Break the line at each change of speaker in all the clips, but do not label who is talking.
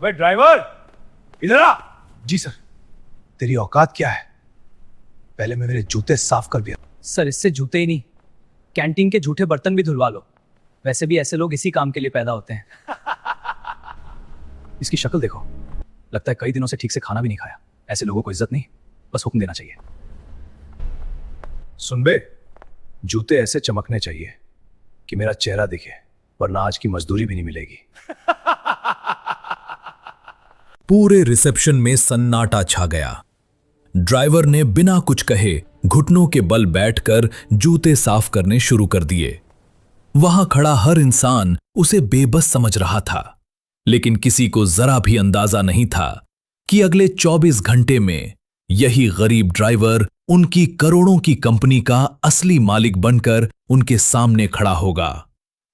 अबे ड्राइवर, इधर आ।
जी सर। तेरी औकात क्या है? पहले मैं मेरे जूते साफ कर दिया।
सर इससे जूते ही नहीं, कैंटीन के झूठे बर्तन भी धुलवा लो। वैसे भी ऐसे लोग इसी काम के लिए पैदा होते हैं। इसकी शक्ल देखो, लगता है कई दिनों से ठीक से खाना भी नहीं खाया। ऐसे लोगों को इज्जत नहीं, बस हुक्म देना चाहिए।
सुन बे, जूते ऐसे चमकने चाहिए कि मेरा चेहरा दिखे, वरना आज की मजदूरी भी नहीं मिलेगी।
पूरे रिसेप्शन में सन्नाटा छा गया। ड्राइवर ने बिना कुछ कहे घुटनों के बल बैठकर जूते साफ करने शुरू कर दिए। वहां खड़ा हर इंसान उसे बेबस समझ रहा था, लेकिन किसी को जरा भी अंदाजा नहीं था कि अगले 24 घंटे में यही गरीब ड्राइवर उनकी करोड़ों की कंपनी का असली मालिक बनकर उनके सामने खड़ा होगा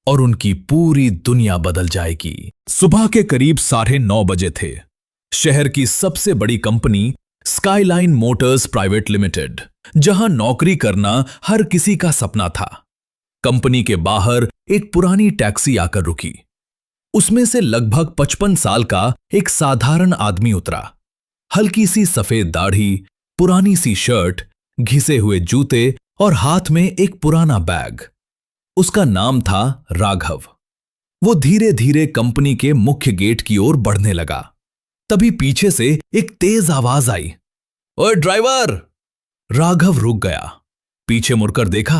और उनकी पूरी दुनिया बदल जाएगी। सुबह के करीब 9:30 बजे थे। शहर की सबसे बड़ी company skyline Motors private limited, जहां नौकरी करना हर किसी का सपना था। कंपनी के बाहर एक पुरानी टैक्सी आकर रुकी। उसमें से लगभग 55 साल का एक साधारण आदमी उतरा। हल्की सी सफेद दाढ़ी, पुरानी सी शर्ट, घिसे हुए जूते और हाथ में एक पुराना बैग। उसका नाम था राघव। वो धीरे धीरे कंपनी के मुख्य गेट की ओर बढ़ने लगा। तभी पीछे से एक तेज आवाज आई, ओए ड्राइवर! राघव रुक गया। पीछे मुड़कर देखा,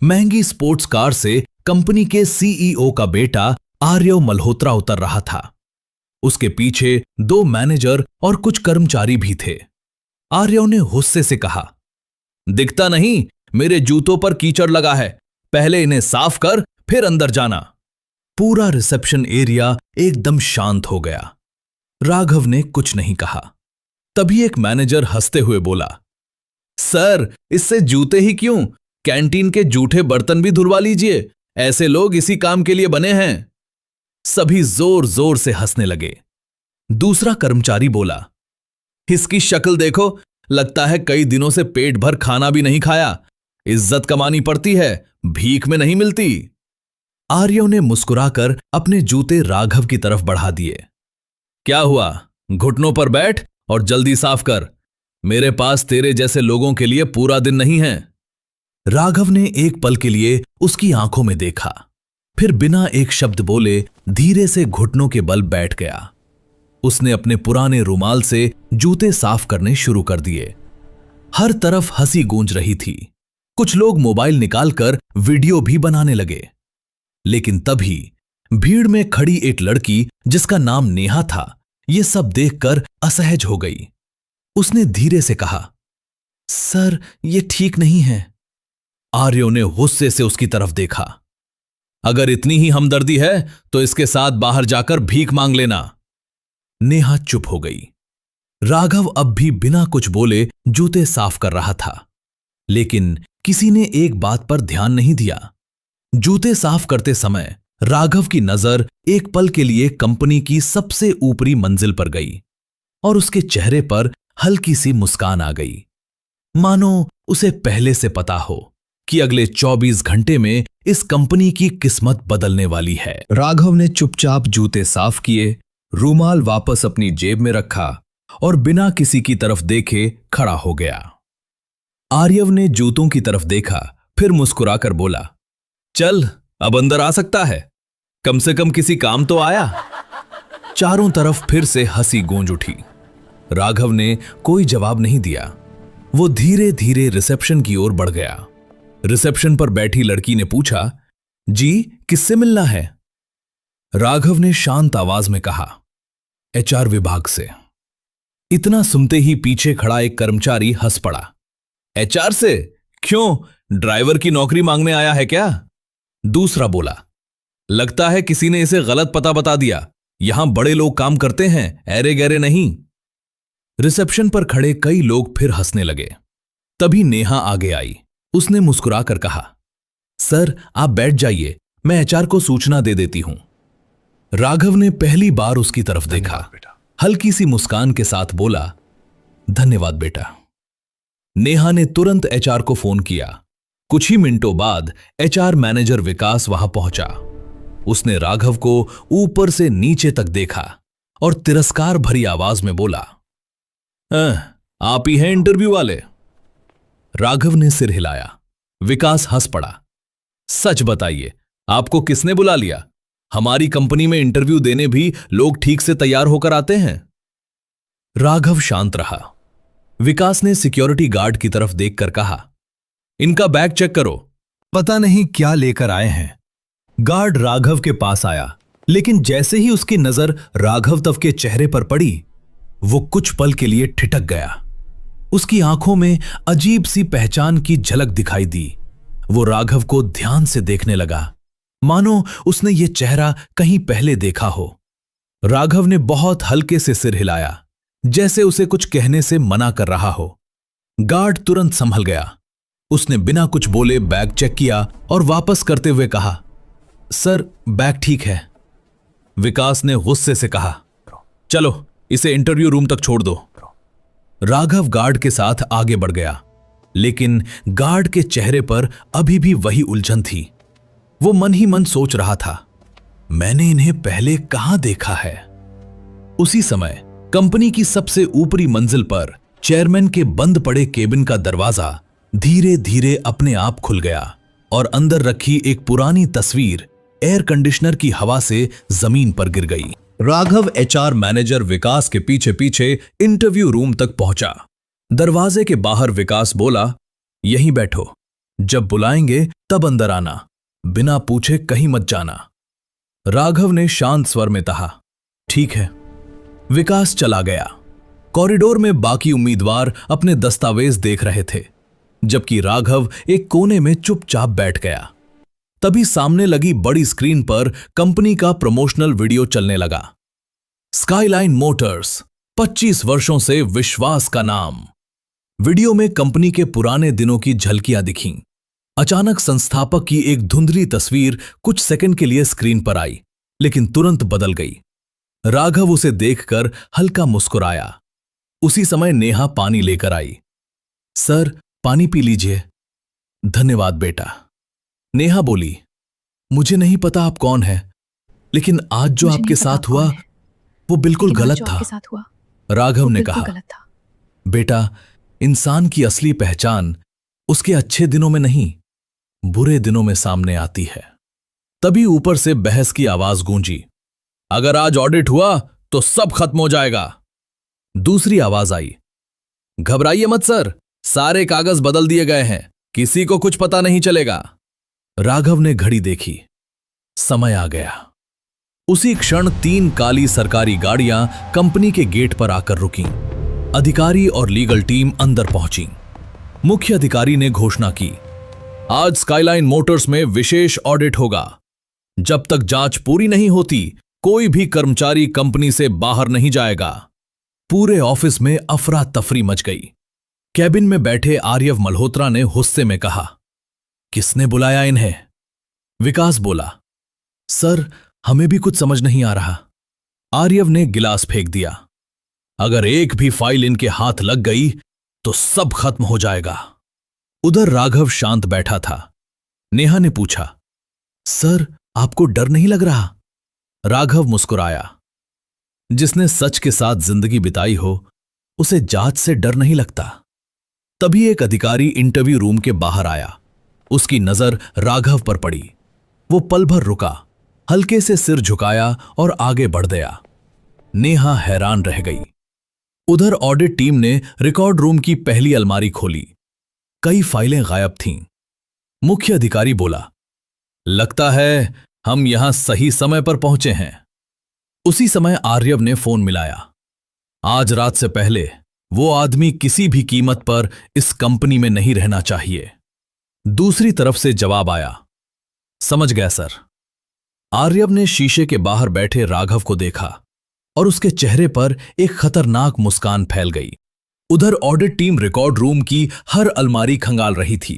महंगी स्पोर्ट्स कार से कंपनी के सीईओ का बेटा आर्यव मल्होत्रा उतर रहा था। उसके पीछे 2 मैनेजर और कुछ कर्मचारी भी थे। आर्यव ने गुस्से से कहा, दिखता नहीं मेरे जूतों पर कीचड़ लगा है, पहले इन्हें साफ कर फिर अंदर जाना। पूरा रिसेप्शन एरिया एकदम शांत हो गया। राघव ने कुछ नहीं कहा। तभी एक मैनेजर हंसते हुए बोला, सर इससे जूते ही क्यों, कैंटीन के जूठे बर्तन भी धुलवा लीजिए, ऐसे लोग इसी काम के लिए बने हैं। सभी जोर जोर से हंसने लगे। दूसरा कर्मचारी बोला, इसकी शक्ल देखो, लगता है कई दिनों से पेट भर खाना भी नहीं खाया। इज्जत कमानी पड़ती है, भीख में नहीं मिलती। आर्यव ने मुस्कुराकर अपने जूते राघव की तरफ बढ़ा दिए। क्या हुआ, घुटनों पर बैठ और जल्दी साफ कर, मेरे पास तेरे जैसे लोगों के लिए पूरा दिन नहीं है। राघव ने एक पल के लिए उसकी आंखों में देखा, फिर बिना एक शब्द बोले धीरे से घुटनों के बल बैठ गया। उसने अपने पुराने रुमाल से जूते साफ करने शुरू कर दिए। हर तरफ हंसी गूंज रही थी। कुछ लोग मोबाइल निकालकर वीडियो भी बनाने लगे। लेकिन तभी भीड़ में खड़ी एक लड़की, जिसका नाम नेहा था, यह सब देखकर असहज हो गई। उसने धीरे से कहा, सर यह ठीक नहीं है। आर्यव ने गुस्से से उसकी तरफ देखा। अगर इतनी ही हमदर्दी है तो इसके साथ बाहर जाकर भीख मांग लेना। नेहा चुप हो गई। राघव अब भी बिना कुछ बोले जूते साफ कर रहा था, लेकिन किसी ने एक बात पर ध्यान नहीं दिया। जूते साफ करते समय राघव की नजर एक पल के लिए कंपनी की सबसे ऊपरी मंजिल पर गई और उसके चेहरे पर हल्की सी मुस्कान आ गई, मानो उसे पहले से पता हो कि अगले 24 घंटे में इस कंपनी की किस्मत बदलने वाली है। राघव ने चुपचाप जूते साफ किए, रूमाल वापस अपनी जेब में रखा और बिना किसी की तरफ देखे खड़ा हो गया। आर्यव ने जूतों की तरफ देखा, फिर मुस्कुराकर बोला, चल अब अंदर आ सकता है, कम से कम किसी काम तो आया। चारों तरफ फिर से हंसी गूंज उठी। राघव ने कोई जवाब नहीं दिया। वो धीरे धीरे रिसेप्शन की ओर बढ़ गया। रिसेप्शन पर बैठी लड़की ने पूछा, जी किससे मिलना है? राघव ने शांत आवाज में कहा, एचआर विभाग से। इतना सुनते ही पीछे खड़ा एक कर्मचारी हंस पड़ा। एचआर से? क्यों, ड्राइवर की नौकरी मांगने आया है क्या? दूसरा बोला, लगता है किसी ने इसे गलत पता बता दिया, यहां बड़े लोग काम करते हैं, ऐरे गहरे नहीं। रिसेप्शन पर खड़े कई लोग फिर हंसने लगे। तभी नेहा आगे आई। उसने मुस्कुराकर कहा, सर आप बैठ जाइए, मैं एचआर को सूचना दे देती हूं। राघव ने पहली बार उसकी तरफ देखा। हल्की सी मुस्कान के साथ बोला, धन्यवाद बेटा। नेहा ने तुरंत एचआर को फोन किया। कुछ ही मिनटों बाद एचआर मैनेजर विकास वहां पहुंचा। उसने राघव को ऊपर से नीचे तक देखा, और तिरस्कार भरी आवाज में बोला, आप ही हैं इंटरव्यू वाले? राघव ने सिर हिलाया। विकास हंस पड़ा। सच बताइए, आपको किसने बुला लिया? हमारी कंपनी में इंटरव्यू देने भी लोग ठीक से तैयार होकर आते हैं। राघव शांत रहा। विकास ने सिक्योरिटी गार्ड की तरफ देखकर कहा, इनका बैग चेक करो, पता नहीं क्या लेकर आए हैं। गार्ड राघव के पास आया, लेकिन जैसे ही उसकी नजर राघव तव के चेहरे पर पड़ी, वो कुछ पल के लिए ठिठक गया। उसकी आंखों में अजीब सी पहचान की झलक दिखाई दी। वो राघव को ध्यान से देखने लगा, मानो उसने ये चेहरा कहीं पहले देखा हो। राघव ने बहुत हल्के से सिर हिलाया, जैसे उसे कुछ कहने से मना कर रहा हो। गार्ड तुरंत संभल गया। उसने बिना कुछ बोले बैग चेक किया और वापस करते हुए कहा, सर बैग ठीक है। विकास ने गुस्से से कहा, चलो इसे इंटरव्यू रूम तक छोड़ दो। राघव गार्ड के साथ आगे बढ़ गया, लेकिन गार्ड के चेहरे पर अभी भी वही उलझन थी। वो मन ही मन सोच रहा था, मैंने इन्हें पहले कहां देखा है। उसी समय कंपनी की सबसे ऊपरी मंजिल पर चेयरमैन के बंद पड़े केबिन का दरवाजा धीरे धीरे अपने आप खुल गया और अंदर रखी एक पुरानी तस्वीर एयर कंडीशनर की हवा से जमीन पर गिर गई। राघव एचआर मैनेजर विकास के पीछे पीछे इंटरव्यू रूम तक पहुंचा। दरवाजे के बाहर विकास बोला, यहीं बैठो, जब बुलाएंगे तब अंदर आना, बिना पूछे कहीं मत जाना। राघव ने शांत स्वर में कहा, ठीक है। विकास चला गया। कॉरिडोर में बाकी उम्मीदवार अपने दस्तावेज देख रहे थे, जबकि राघव एक कोने में चुपचाप बैठ गया। तभी सामने लगी बड़ी स्क्रीन पर कंपनी का प्रमोशनल वीडियो चलने लगा। स्काईलाइन मोटर्स, 25 वर्षों से विश्वास का नाम। वीडियो में कंपनी के पुराने दिनों की झलकियां दिखीं। अचानक संस्थापक की एक धुंधली तस्वीर कुछ सेकंड के लिए स्क्रीन पर आई, लेकिन तुरंत बदल गई। राघव उसे देखकर हल्का मुस्कुराया। उसी समय नेहा पानी लेकर आई। सर पानी पी लीजिए। धन्यवाद बेटा। नेहा बोली, मुझे नहीं पता आप कौन हैं, लेकिन आज जो आपके साथ हुआ वो बिल्कुल गलत था। राघव ने कहा, बेटा इंसान की असली पहचान उसके अच्छे दिनों में नहीं, बुरे दिनों में सामने आती है। तभी ऊपर से बहस की आवाज गूंजी, अगर आज ऑडिट हुआ तो सब खत्म हो जाएगा। दूसरी आवाज आई, घबराइए मत सर, सारे कागज बदल दिए गए हैं, किसी को कुछ पता नहीं चलेगा। राघव ने घड़ी देखी, समय आ गया। उसी क्षण 3 काली सरकारी गाड़ियां कंपनी के गेट पर आकर रुकीं। अधिकारी और लीगल टीम अंदर पहुंची। मुख्य अधिकारी ने घोषणा की, आज स्काईलाइन मोटर्स में विशेष ऑडिट होगा। जब तक जांच पूरी नहीं होती, कोई भी कर्मचारी कंपनी से बाहर नहीं जाएगा। पूरे ऑफिस में अफरा तफरी मच गई। कैबिन में बैठे आर्यव मल्होत्रा ने गुस्से में कहा, किसने बुलाया इन्हें? विकास बोला, सर हमें भी कुछ समझ नहीं आ रहा। आर्यव ने गिलास फेंक दिया, अगर एक भी फाइल इनके हाथ लग गई तो सब खत्म हो जाएगा। उधर राघव शांत बैठा था। नेहा ने पूछा, सर आपको डर नहीं लग रहा? राघव मुस्कुराया, जिसने सच के साथ जिंदगी बिताई हो उसे जांच से डर नहीं लगता। तभी एक अधिकारी इंटरव्यू रूम के बाहर आया। उसकी नजर राघव पर पड़ी। वो पल भर रुका, हल्के से सिर झुकाया और आगे बढ़ गया। नेहा हैरान रह गई। उधर ऑडिट टीम ने रिकॉर्ड रूम की पहली अलमारी खोली। कई फाइलें गायब थीं। मुख्य अधिकारी बोला, लगता है हम यहां सही समय पर पहुंचे हैं। उसी समय आर्यव ने फोन मिलाया। आज रात से पहले वो आदमी किसी भी कीमत पर इस कंपनी में नहीं रहना चाहिए। दूसरी तरफ से जवाब आया, समझ गया सर। आर्यव ने शीशे के बाहर बैठे राघव को देखा और उसके चेहरे पर एक खतरनाक मुस्कान फैल गई। उधर ऑडिट टीम रिकॉर्ड रूम की हर अलमारी खंगाल रही थी।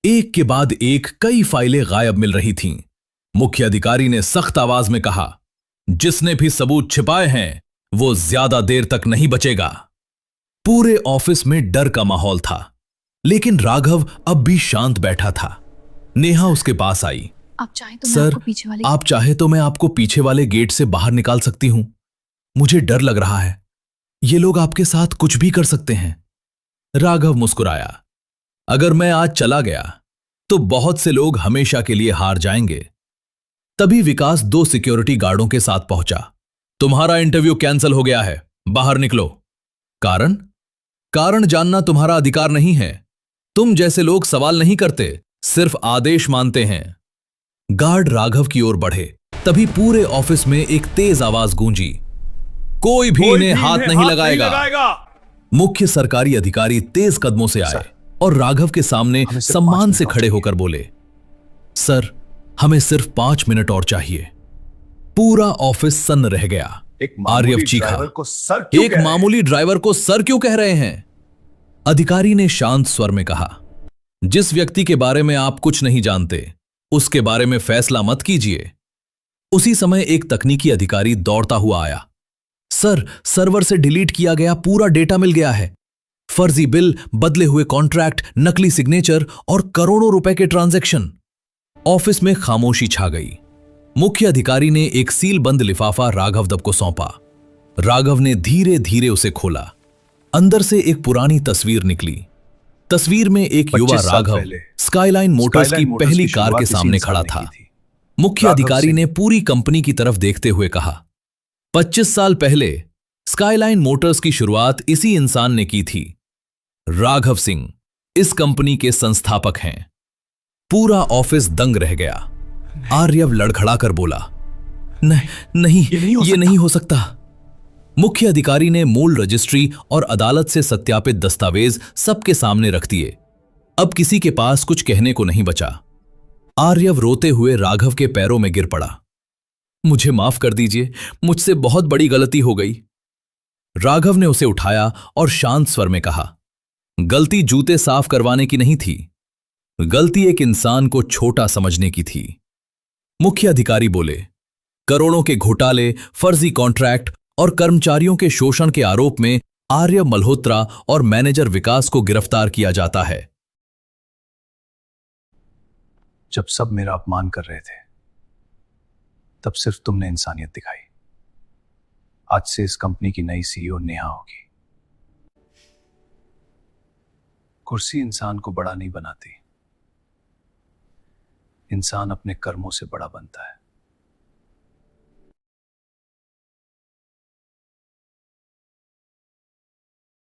एक के बाद एक कई फाइलें गायब मिल रही थीं। मुख्य अधिकारी ने सख्त आवाज में कहा, जिसने भी सबूत छिपाए हैं वो ज्यादा देर तक नहीं बचेगा। पूरे ऑफिस में डर का माहौल था, लेकिन राघव अब भी शांत बैठा था। नेहा उसके पास आई,
आप चाहे तो
सर आप चाहे तो मैं आपको पीछे वाले गेट से बाहर निकाल सकती हूं। मुझे डर लग रहा है, ये लोग आपके साथ कुछ भी कर सकते हैं। राघव मुस्कुराया। अगर मैं आज चला गया तो बहुत से लोग हमेशा के लिए हार जाएंगे। तभी विकास 2 सिक्योरिटी गार्डों के साथ पहुंचा। तुम्हारा इंटरव्यू कैंसिल हो गया है, बाहर निकलो। कारण? कारण जानना तुम्हारा अधिकार नहीं है। तुम जैसे लोग सवाल नहीं करते, सिर्फ आदेश मानते हैं। गार्ड राघव की ओर बढ़े, तभी पूरे ऑफिस में एक तेज आवाज गूंजी। कोई भी इन्हें हाथ नहीं लगाएगा। मुख्य सरकारी अधिकारी तेज कदमों से आए और राघव के सामने सम्मान से खड़े होकर बोले, सर, हमें सिर्फ 5 मिनट और चाहिए। पूरा ऑफिस सन्न रह गया। आर्यव चीखा, एक मामूली ड्राइवर को सर क्यों कह रहे हैं? अधिकारी ने शांत स्वर में कहा, जिस व्यक्ति के बारे में आप कुछ नहीं जानते, उसके बारे में फैसला मत कीजिए। उसी समय एक तकनीकी अधिकारी दौड़ता हुआ आया। सर, सर्वर से डिलीट किया गया पूरा डेटा मिल गया है। फर्जी बिल, बदले हुए कॉन्ट्रैक्ट, नकली सिग्नेचर और करोड़ों रुपए के ट्रांजैक्शन। ऑफिस में खामोशी छा गई। मुख्य अधिकारी ने एक सील बंद लिफाफा राघव दब को सौंपा। राघव ने धीरे धीरे उसे खोला। अंदर से एक पुरानी तस्वीर निकली। तस्वीर में एक युवा राघव स्काईलाइन मोटर्स की पहली कार के सामने खड़ा था। मुख्य अधिकारी ने पूरी कंपनी की तरफ देखते हुए कहा, 25 साल पहले स्काईलाइन मोटर्स की शुरुआत इसी इंसान ने की थी। राघव सिंह इस कंपनी के संस्थापक हैं। पूरा ऑफिस दंग रह गया। आर्यव लड़खड़ाकर बोला, नहीं, ये नहीं हो सकता। मुख्य अधिकारी ने मूल रजिस्ट्री और अदालत से सत्यापित दस्तावेज सबके सामने रख दिए। अब किसी के पास कुछ कहने को नहीं बचा। आर्यव रोते हुए राघव के पैरों में गिर पड़ा। मुझे माफ कर दीजिए, मुझसे बहुत बड़ी गलती हो गई। राघव ने उसे उठाया और शांत स्वर में कहा, गलती जूते साफ करवाने की नहीं थी, गलती एक इंसान को छोटा समझने की थी। मुख्य अधिकारी बोले, करोड़ों के घोटाले, फर्जी कॉन्ट्रैक्ट और कर्मचारियों के शोषण के आरोप में आर्यव मल्होत्रा और मैनेजर विकास को गिरफ्तार किया जाता है।
जब सब मेरा अपमान कर रहे थे, तब सिर्फ तुमने इंसानियत दिखाई। आज से इस कंपनी की नई सीईओ नेहा होगी। कुर्सी इंसान को बड़ा नहीं बनाती, इंसान अपने कर्मों से बड़ा बनता है।